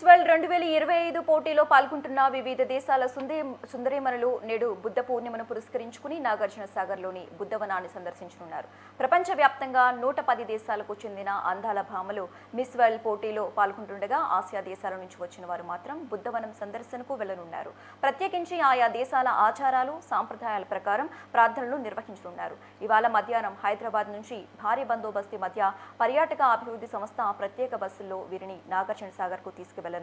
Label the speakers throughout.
Speaker 1: World 2025 పోటీలో పాల్గొంటున్న వివిధ దేశాల సుందరీమణులు నేడు బుద్ధ పూర్ణిమను పురస్కరించుకుని నాగార్జున సాగర్లోని బుద్ధవనాన్ని సందర్శించనున్నారు. ప్రపంచవ్యాప్తంగా 110 దేశాలకు చెందిన అందాల భామలు మిస్ వరల్డ్ పోటీలో పాల్గొంటుండగా ఆసియా దేశాల నుంచి వచ్చిన వారు మాత్రం బుద్ధవనం సందర్శనకు వెళ్లనున్నారు. ప్రత్యేకించి ఆయా దేశాల ఆచారాలు, సాంప్రదాయాల ప్రకారం ప్రార్థనలు నిర్వహించనున్నారు. ఇవాళ మధ్యాహ్నం హైదరాబాద్ నుంచి భారీ బందోబస్తు మధ్య పర్యాటక అభివృద్ధి సంస్థ ప్రత్యేక బస్సుల్లో వీరిని నాగార్జున సాగర్కు తీసుకువెళ్లనున్నారు.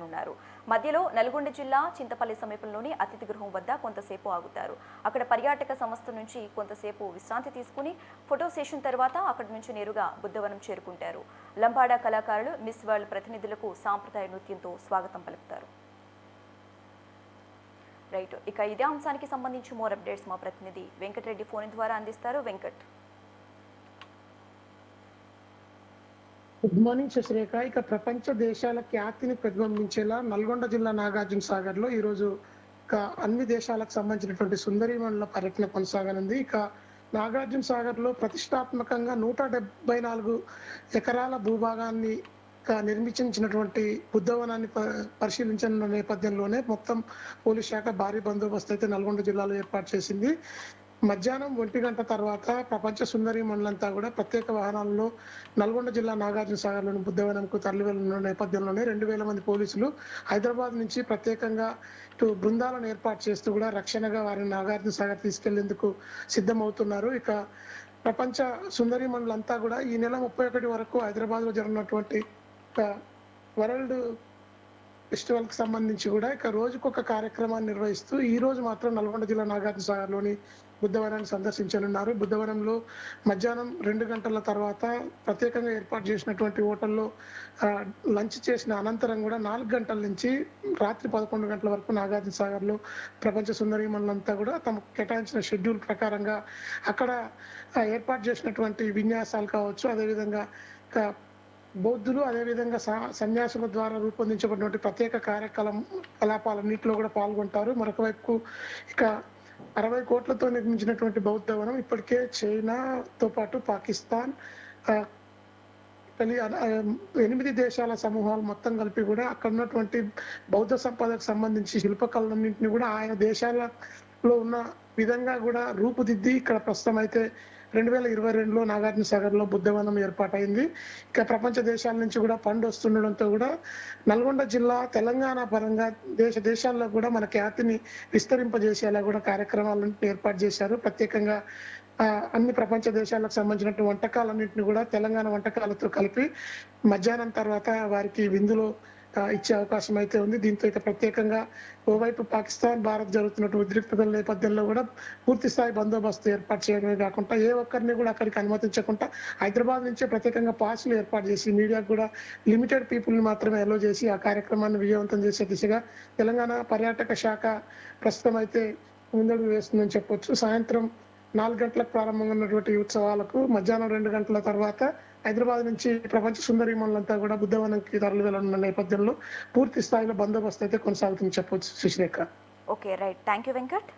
Speaker 1: మధ్యలో నల్గొండ జిల్లా చింతపల్లి సమీపంలోని అతిథి గృహం వద్ద కొంతసేపు ఆగుతారు. అక్కడ పర్యాటక సంస్థ నుంచి కొంతసేపు విశ్రాంతి తీసుకుని ఫోటో సెషన్ తర్వాత అక్కడి నుంచి నేరుగా బుద్ధవనం చేరుకుంటారు. లంబాడా కళాకారులు మిస్ వరల్డ్ ప్రతినిధులకు సాంప్రదాయ నృత్యంతో స్వాగతం పలుకుతారు. రైట్, ఇక ఇదే అంశానికి సంబంధించి మోర్ అప్డేట్స్ మా ప్రతినిధి వెంకటరెడ్డి ఫోన్ ద్వారా అందిస్తారు. వెంకట్.
Speaker 2: Good morning Sasirekha. ఇక ప్రపంచ దేశాల ఖ్యాతిని ప్రతిబింబించేలా నల్గొండ జిల్లా నాగార్జున సాగర్ లో ఈ రోజు అన్ని దేశాలకు సంబంధించినటువంటి సుందరీమణుల పర్యటన కొనసాగనుంది. ఇక నాగార్జున సాగర్ లో ప్రతిష్టాత్మకంగా 174 ఎకరాల భూభాగాన్ని నిర్మించినటువంటి బుద్ధవనాన్ని పరిశీలించిన నేపథ్యంలోనే మొత్తం పోలీస్ శాఖ భారీ బందోబస్తు అయితే నల్గొండ జిల్లాలో ఏర్పాటు చేసింది. మధ్యాహ్నం 1 గంట తర్వాత ప్రపంచ సుందరి మండలంతా కూడా ప్రత్యేక వాహనాల్లో నల్గొండ జిల్లా నాగార్జున సాగర్లోని బుద్ధవనంకు తరలి వెళ్లిన నేపథ్యంలోనే 2000 మంది పోలీసులు హైదరాబాద్ నుంచి ప్రత్యేకంగా బృందాలను ఏర్పాటు చేస్తూ కూడా రక్షణగా వారిని నాగార్జున సాగర్ తీసుకెళ్లేందుకు సిద్ధమవుతున్నారు. ఇక ప్రపంచ సుందరి మండలంతా కూడా ఈ నెల 31 వరకు హైదరాబాద్ లో జరిగినటువంటి వరల్డ్ ఫెస్టివల్ కి సంబంధించి కూడా ఇక రోజుకొక కార్యక్రమాన్ని నిర్వహిస్తూ ఈ రోజు మాత్రం నల్గొండ జిల్లా నాగార్జున సాగర్ లోని బుద్ధవనాన్ని సందర్శించనున్నారు. బుద్ధవనంలో మధ్యాహ్నం 2 గంటల తర్వాత ప్రత్యేకంగా ఏర్పాటు చేసినటువంటి హోటల్లో లంచ్ చేసిన అనంతరం కూడా 4 గంటల నుంచి రాత్రి 11 గంటల వరకు నాగార్జున సాగర్ లో ప్రపంచ సుందరి మండలంతా కూడా తమకు కేటాయించిన షెడ్యూల్ ప్రకారంగా అక్కడ ఏర్పాటు చేసినటువంటి విన్యాసాలు కావచ్చు, అదేవిధంగా బౌద్ధులు అదేవిధంగా సన్యాసుల ద్వారా రూపొందించబడినటువంటి ప్రత్యేక కార్యకలాపాలన్నింటిలో కూడా పాల్గొంటారు. మరొక వైపు ఇక 60 కోట్లతో నిర్మించినటువంటి బౌద్ధ వనం ఇప్పటికే చైనాతో పాటు పాకిస్తాన్ 8 దేశాల సమూహాలు మొత్తం కలిపి కూడా అక్కడ ఉన్నటువంటి బౌద్ధ సంపదకు సంబంధించి శిల్పకళలన్నింటినీ కూడా ఆయా దేశాలలో ఉన్న విధంగా కూడా రూపుదిద్ది ఇక్కడ ప్రస్తుతం అయితే 2022లో నాగార్జున సాగర్ లో బుద్ధవనం ఏర్పాటైంది. ఇక ప్రపంచ దేశాల నుంచి కూడా ఫండ్ వస్తుండడంతో కూడా నల్గొండ జిల్లా తెలంగాణ పరంగా దేశాల్లో కూడా మన ఖ్యాతిని విస్తరింపజేసేలా కూడా కార్యక్రమాలను ఏర్పాటు చేశారు. ప్రత్యేకంగా అన్ని ప్రపంచ దేశాలకు సంబంధించిన వంటకాలన్నింటినీ కూడా తెలంగాణ వంటకాలతో కలిపి మధ్యాహ్నం తర్వాత వారికి విందులో ఇచ్చే అవకాశం అయితే ఉంది. దీంతో ఇక ప్రత్యేకంగా ఓవైపు పాకిస్తాన్, భారత్ జరుగుతున్నటువంటి ఉద్రిక్తతల నేపథ్యంలో కూడా పూర్తి స్థాయి బందోబస్తు ఏర్పాటు చేయడమే కాకుండా ఏ ఒక్కరిని కూడా అక్కడికి అనుమతించకుండా హైదరాబాద్ నుంచే ప్రత్యేకంగా పాస్లు ఏర్పాటు చేసి మీడియాకు కూడా లిమిటెడ్ పీపుల్ ని మాత్రమే అలో చేసి ఆ కార్యక్రమాన్ని విజయవంతం చేసే దిశగా తెలంగాణ పర్యాటక శాఖ ప్రస్తుతం అయితే ముందడుగు వేస్తుందని చెప్పొచ్చు. సాయంత్రం 4 గంటలకు ప్రారంభంగా ఉన్నటువంటి ఉత్సవాలకు మధ్యాహ్నం 2 గంటల తర్వాత హైదరాబాద్ నుంచి ప్రపంచ సుందరి మండలంతా కూడా బుద్ధవనంకి తరలి వెళ్లనున్న నేపథ్యంలో పూర్తి స్థాయిలో బందోబస్తు అయితే కొనసాగుతుందని చెప్పొచ్చు Shashirekha.
Speaker 1: Okay, right. Thank you Venkat.